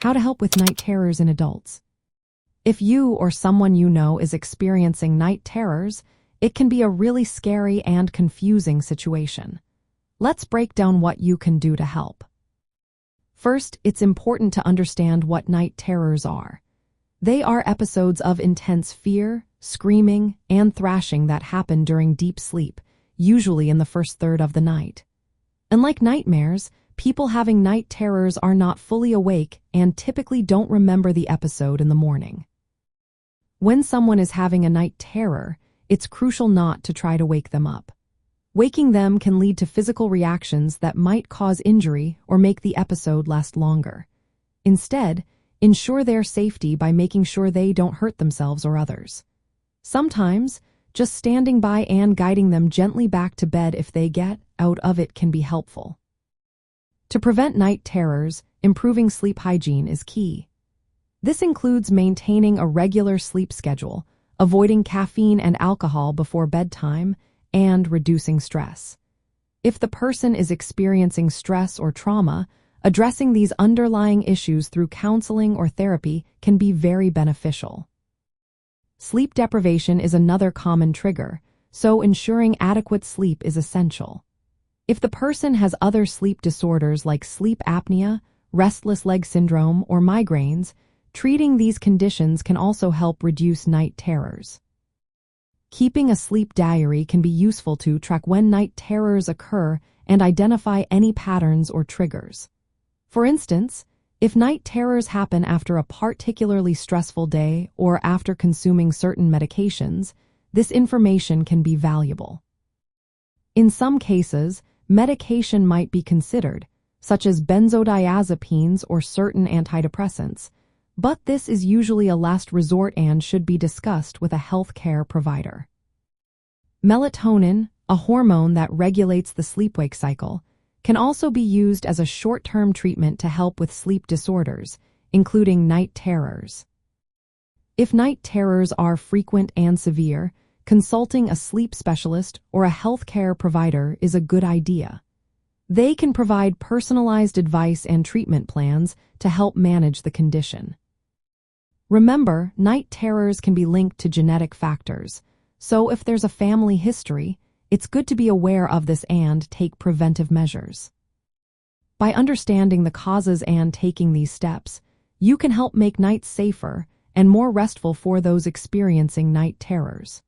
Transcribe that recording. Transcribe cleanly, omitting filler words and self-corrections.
How to help with night terrors in adults. If you or someone you know is experiencing night terrors, it can be a really scary and confusing situation. Let's break down what you can do to help. First, it's important to understand what night terrors are. They are episodes of intense fear, screaming, and thrashing that happen during deep sleep, usually in the first third of the night. Unlike nightmares, people having night terrors are not fully awake and typically don't remember the episode in the morning. When someone is having a night terror, it's crucial not to try to wake them up. Waking them can lead to physical reactions that might cause injury or make the episode last longer. Instead, ensure their safety by making sure they don't hurt themselves or others. Sometimes, just standing by and guiding them gently back to bed if they get out of it can be helpful. To prevent night terrors, improving sleep hygiene is key. This includes maintaining a regular sleep schedule, avoiding caffeine and alcohol before bedtime, and reducing stress. If the person is experiencing stress or trauma, addressing these underlying issues through counseling or therapy can be very beneficial. Sleep deprivation is another common trigger, so ensuring adequate sleep is essential. If the person has other sleep disorders like sleep apnea, restless leg syndrome, or migraines, treating these conditions can also help reduce night terrors. Keeping a sleep diary can be useful to track when night terrors occur and identify any patterns or triggers. For instance, if night terrors happen after a particularly stressful day or after consuming certain medications, this information can be valuable. In some cases, medication might be considered, such as benzodiazepines or certain antidepressants, but this is usually a last resort and should be discussed with a healthcare provider. Melatonin, a hormone that regulates the sleep-wake cycle, can also be used as a short-term treatment to help with sleep disorders, including night terrors. If night terrors are frequent and severe, consulting a sleep specialist or a healthcare provider is a good idea. They can provide personalized advice and treatment plans to help manage the condition. Remember, night terrors can be linked to genetic factors, so if there's a family history, it's good to be aware of this and take preventive measures. By understanding the causes and taking these steps, you can help make nights safer and more restful for those experiencing night terrors.